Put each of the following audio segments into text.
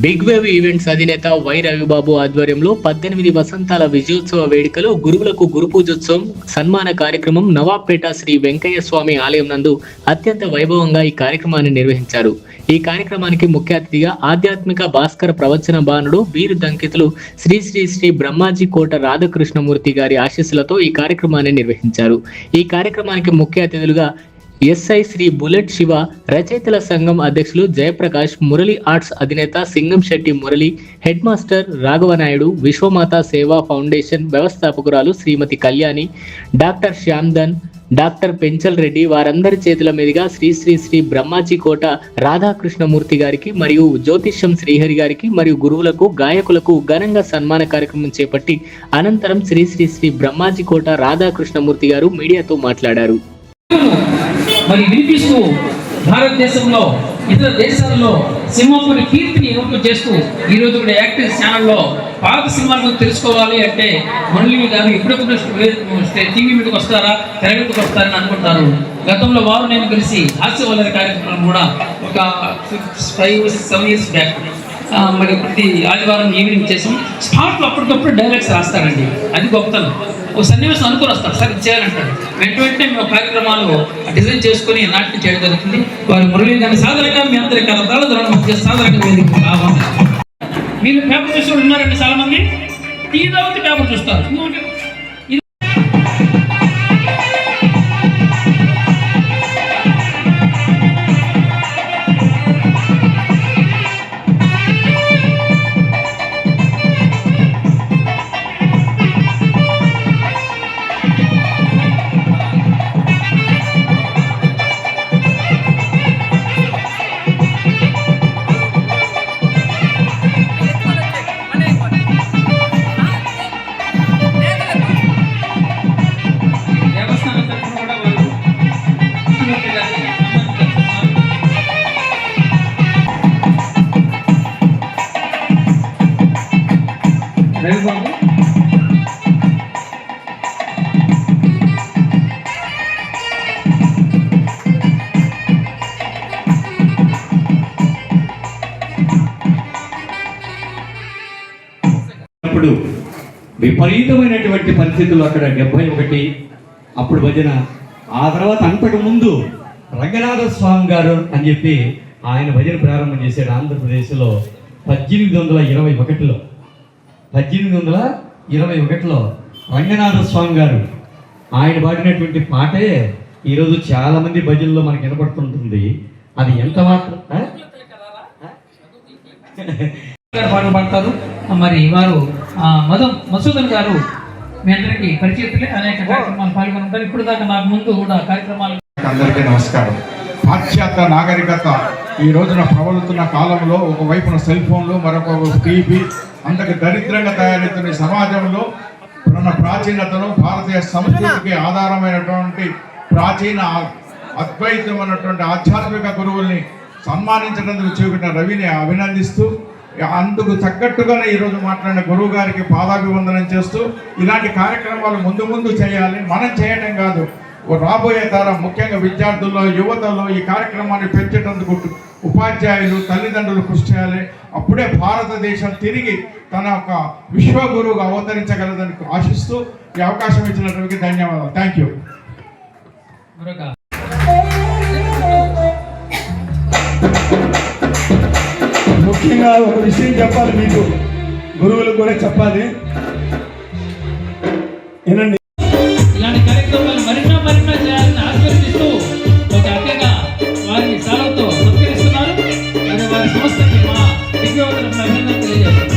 Big wave events అధినేత why Ravibabu ఆధ్వర్యంలో 18 వసంతాల విజయోత్సవ వేడుకలు, గురువులకు గురు పూజోత్సవం, సన్మాన కార్యక్రమం నవాబ్పేట శ్రీ వెంకయ్య స్వామి ఆలయం నందు అత్యంత వైభవంగా ఈ కార్యక్రమాన్ని నిర్వహించారు. ఈ కార్యక్రమానికి ముఖ్య అతిథిగా ఆధ్యాత్మిక భాస్కర ప్రవచన బాణుడు వీరు దంకితులు శ్రీ శ్రీ శ్రీ బ్రహ్మాజీ కోట రాధాకృష్ణమూర్తి గారి ఆశీస్సులతో ఈ కార్యక్రమాన్ని నిర్వహించారు. ఈ కార్యక్రమానికి ముఖ్య అతిథులుగా ఎస్ఐ శ్రీ బుల్లెట్ శివ, రచయితల సంఘం అధ్యక్షులు జయప్రకాష్, మురళి ఆర్ట్స్ అధినేత సింగం శెట్టి మురళి, హెడ్ మాస్టర్ రాఘవనాయుడు, విశ్వమాత సేవా ఫౌండేషన్ వ్యవస్థాపకురాలు శ్రీమతి కళ్యాణి, డాక్టర్ శ్యామ్ధన్, డాక్టర్ పెంచల్ రెడ్డి వారందరి చేతుల మీదుగా శ్రీ శ్రీ శ్రీ బ్రహ్మాజీ కోట రాధాకృష్ణమూర్తి గారికి మరియు జ్యోతిష్యం శ్రీహరి గారికి మరియు గురువులకు, గాయకులకు ఘనంగా సన్మాన కార్యక్రమం చేపట్టి అనంతరం శ్రీ శ్రీ శ్రీ బ్రహ్మాజీ కోట రాధాకృష్ణమూర్తి గారు మీడియాతో మాట్లాడారు. మరి వినిపిస్తూ భారతదేశంలో ఇతర దేశాల్లో సింహపురి కీర్తిని ఇంపు చేస్తూ ఈరోజు కూడా యాక్టివ్ ఛానల్లో పాత సినిమాలను తెలుసుకోవాలి అంటే మురళి గారు ఎప్పుడెప్పుడు టీవీ మీదకి వస్తారా, తెర మీదకి వస్తారని అనుకుంటారు. గతంలో వారు నేను కలిసి హాస్యవల్లరి కార్యక్రమం కూడా ఒక 5-7 years బ్యాక్ మరి ప్రతి ఆదివారం ఈవినింగ్ చేసాం. స్పాట్లో అప్పటికప్పుడు డైలాగ్స్ రాస్తారండి, అది గొప్పతనం. ఒక సన్నివేశం అనుకుని వస్తారు, సార్ ఇది చేయాలంటారు. వెంటనే మేము కార్యక్రమాలు డిజైన్ చేసుకుని నాట్యం చేయడం జరుగుతుంది. వారి మురళి గారిని సాధారణంగా మీ అందరి కలదాలు సాధారణంగా మీరు పేపర్ చూసి ఉన్నారండి చాలా మంది. టీ తాగితే పేపర్ చూస్తారు. విపరీతమైనటువంటి పరిస్థితులు అక్కడ 71 అప్పుడు భజన. ఆ తర్వాత అంతకు ముందు రంగనాథ స్వామి గారు అని చెప్పి ఆయన భజన ప్రారంభం చేశాడు ఆంధ్రప్రదేశ్లో 1821లో రంగనాథ స్వామి గారు ఆయన పాడినటువంటి పాటే ఈరోజు చాలా మంది భజనలో మనకు వినపడుతుంటుంది. అది ఎంత మాత్రం పాటలు పాడతారు. మరి వారు మసూదన్ గారు మీ అందరికీ పరిచయతులే, అనేక కార్యక్రమాలు పాల్గొని ఉంటారు. ఇప్పుడు దాకా నాకు ముందు కూడా కార్యక్రమాలు. అందరికీ నమస్కారం. పాశ్చాత్య నాగరికత ఈ రోజున ప్రబలుతున్న కాలంలో ఒకవైపున సెల్ ఫోన్లు, మరొక టీవీ అంతకు దరిద్రంగా తయారవుతున్న సమాజంలో మన ప్రాచీనతను, భారతీయ సంస్కృతికి ఆధారమైనటువంటి ప్రాచీన అద్వైతమైనటువంటి ఆధ్యాత్మిక గురువుల్ని సన్మానించడానికి చూపిన రవిని అభినందిస్తూ, అందుకు తగ్గట్టుగానే ఈరోజు మాట్లాడిన గురువు గారికి పాదాభివందనం చేస్తూ, ఇలాంటి కార్యక్రమాలు ముందు చేయాలి. మనం చేయటం కాదు, రాబోయే తరం ముఖ్యంగా విద్యార్థుల్లో, యువతలో ఈ కార్యక్రమాన్ని పెంచేటందుకు ఉపాధ్యాయులు, తల్లిదండ్రులు కృషి చేయాలి. అప్పుడే భారతదేశం తిరిగి తన ఒక విశ్వగురువుగా అవతరించగలదని ఆశిస్తూ ఈ అవకాశం ఇచ్చినటువంటి ధన్యవాదాలు. Thank you. ముఖ్యంగా ఒక విషయం చెప్పాలి, మీకు గురువులకు కూడా చెప్పాలి. ఏనండి, ఇలాంటి కార్యక్రమాలు మరిన్నో చేయాలని ఆశీర్వదిస్తూ ఒక అతిగా వారిని సాలతో సత్కరిస్తున్నారు. మరి వారి సంస్థకి మా విద్యావంతులకు అభినందనలు తెలియజేస్తారు.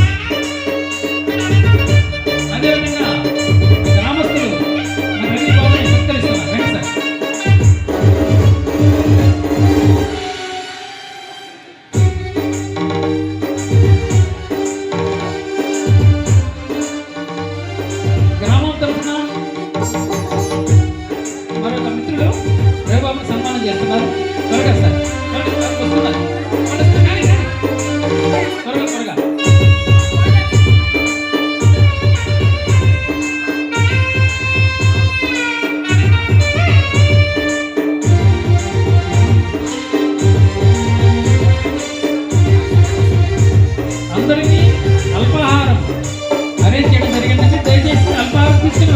అదేవిధంగా గ్రామస్తులు మన రవి బాబుని సత్కరిస్తున్నారు. రండి సార్. గ్రామం తరఫున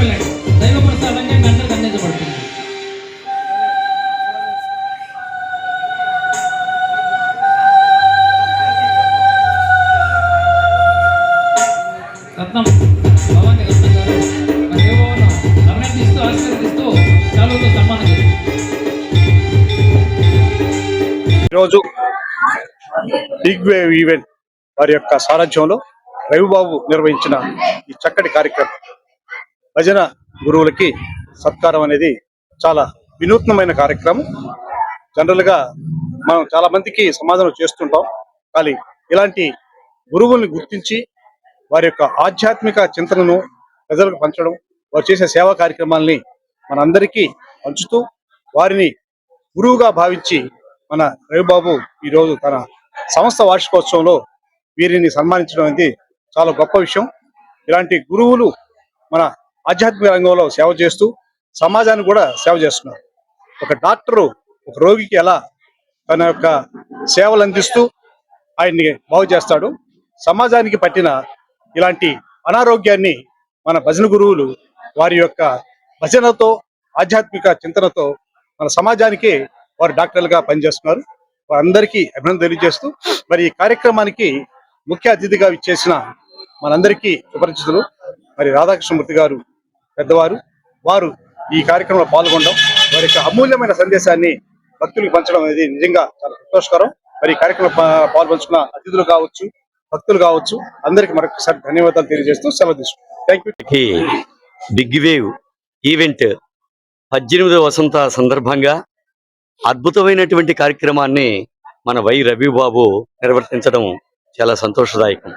వెళ్ళండి. దైవ ప్రసాదంగా మీ అందరికి అందించబడుతుంది. రత్నం భవాని రత్నం గారు మరి అభినందిస్తూ ఆశీర్వదిస్తూ చాలుతో సన్మానం చేస్తారు. ఈరోజు బిగ్ వేవ్ ఈవెంట్ వారి యొక్క సారథ్యంలో రవిబాబు నిర్వహించిన ఈ చక్కటి కార్యక్రమం భజన గురువులకి సత్కారం అనేది చాలా వినూత్నమైన కార్యక్రమం. జనరల్గా మనం చాలా మందికి సమాధానం చేస్తుంటాం, కానీ ఇలాంటి గురువుల్ని గుర్తించి వారి యొక్క ఆధ్యాత్మిక చింతనను ప్రజలకు పంచడం, వారు చేసే సేవా కార్యక్రమాల్ని మనందరికీ పంచుతూ వారిని గురువుగా భావించి మన రవిబాబు ఈరోజు తన సంస్థ వార్షికోత్సవంలో వీరిని సన్మానించడం అనేది చాలా గొప్ప విషయం. ఇలాంటి గురువులు మన ఆధ్యాత్మిక రంగంలో సేవ చేస్తూ సమాజానికి కూడా సేవ చేస్తున్నారు. ఒక డాక్టరు ఒక రోగికి ఎలా తన యొక్క సేవలు అందిస్తూ ఆయన్ని బాగు చేస్తాడు, సమాజానికి పట్టిన ఇలాంటి అనారోగ్యాన్ని మన భజన గురువులు వారి యొక్క భజనతో ఆధ్యాత్మిక చింతనతో మన సమాజానికి వారు డాక్టర్లుగా పనిచేస్తున్నారు. వారందరికీ అభినందన తెలియజేస్తూ మరి ఈ కార్యక్రమానికి ముఖ్య అతిథిగా ఇచ్చేసిన మనందరికీ సుపరిచితులు మరి రాధాకృష్ణమూర్తి గారు పెద్దవారు, వారు ఈ కార్యక్రమంలో పాల్గొనడం, వారి యొక్క అమూల్యమైన సందేశాన్ని భక్తులకు పంచడం అనేది నిజంగా చాలా సంతోషకరం. మరి ఈ కార్యక్రమంలో పాల్పంచుకున్న అతిథులు కావచ్చు, భక్తులు కావచ్చు, అందరికి మరొకసారి ధన్యవాదాలు తెలియజేస్తూ సెలవు తీసుకుంటాం. Thank you. Big wave event 18వ వసంత సందర్భంగా అద్భుతమైనటువంటి కార్యక్రమాన్ని మన వై రవిబాబు నిర్వర్తించడం చాలా సంతోషదాయకం.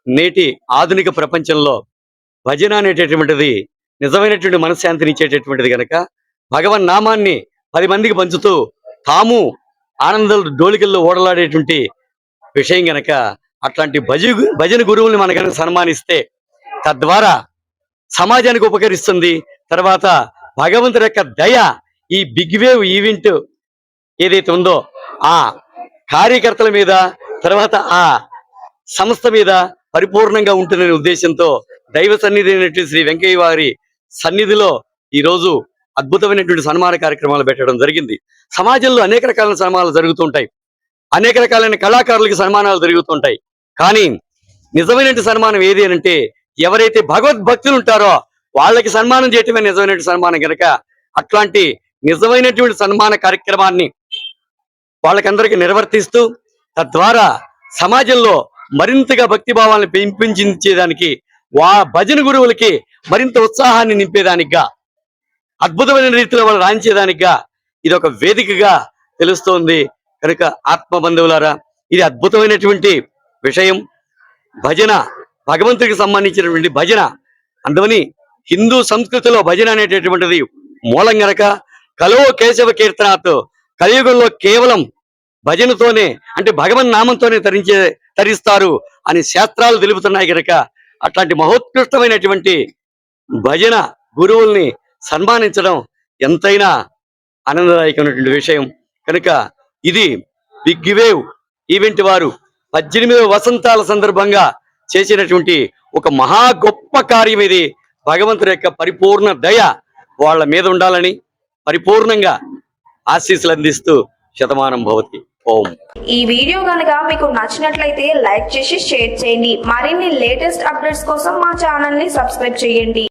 నేటి ఆధునిక ప్రపంచంలో భజన అనేటటువంటిది నిజమైనటువంటి మనశ్శాంతిని ఇచ్చేటటువంటిది గనక భగవన్ నామాన్ని 10 మందికి పంచుతూ తాము ఆనంద డోలికల్లో ఓడలాడేటువంటి విషయం గనక అట్లాంటి భజన గురువుల్ని మన కనుక సన్మానిస్తే తద్వారా సమాజానికి ఉపకరిస్తుంది. తర్వాత భగవంతుడి యొక్క దయ ఈ బిగ్ వేవ్ ఈవెంట్ ఏదైతే ఉందో ఆ కార్యకర్తల మీద, తర్వాత ఆ సంస్థ మీద పరిపూర్ణంగా ఉంటుందనే ఉద్దేశంతో దైవ సన్నిధి అయినటువంటి శ్రీ వెంకయ్య వారి సన్నిధిలో ఈరోజు అద్భుతమైనటువంటి సన్మాన కార్యక్రమాలు పెట్టడం జరిగింది. సమాజంలో అనేక రకాల సన్మానాలు జరుగుతుంటాయి, అనేక రకాలైన కళాకారులకి సన్మానాలు జరుగుతుంటాయి. కానీ నిజమైనటువంటి సన్మానం ఏది అంటే ఎవరైతే భగవద్భక్తులు ఉంటారో వాళ్ళకి సన్మానం చేయటమే నిజమైనటువంటి సన్మానం కనుక అట్లాంటి నిజమైనటువంటి సన్మాన కార్యక్రమాన్ని వాళ్ళకందరికీ నిర్వర్తిస్తూ తద్వారా సమాజంలో మరింతగా భక్తి భావాలను పెంపొందించేదానికి భజన గురువులకి మరింత ఉత్సాహాన్ని నింపేదానిగా, అద్భుతమైన రీతిలో వాళ్ళు రాణించేదానిగా ఇది ఒక వేదికగా తెలుస్తోంది. కనుక ఆత్మ బంధువులారా, ఇది అద్భుతమైనటువంటి విషయం. భజన భగవంతుడికి సంబంధించినటువంటి భజన. అందువని హిందూ సంస్కృతిలో భజన అనేటటువంటిది మూలం గనక కలో కేశవ కీర్తనాత్, కలియుగంలో కేవలం భజనతోనే అంటే భగవన్ నామంతోనే తరిస్తారు అని శాస్త్రాలు తెలుపుతున్నాయి కనుక అట్లాంటి మహోత్కృష్టమైనటువంటి భజన గురువుల్ని సన్మానించడం ఎంతైనా ఆనందదాయకమైనటువంటి విషయం. కనుక ఇది బిగ్ వేవ్ ఈవెంట్ వారు 18వ వసంతాల సందర్భంగా చేసినటువంటి ఒక మహా గొప్ప కార్యం ఇది. భగవంతుడి యొక్క పరిపూర్ణ దయ వాళ్ళ మీద ఉండాలని పరిపూర్ణంగా ఆశీస్సులు అందిస్తూ శతమానం భవతి. ఓం. ఈ వీడియో కనుక మీకు నచ్చినట్లయితే లైక్ చేసి షేర్ చేయండి. మరిన్ని లేటెస్ట్ అప్డేట్స్ కోసం మా ఛానల్ ని సబ్స్క్రైబ్ చేయండి.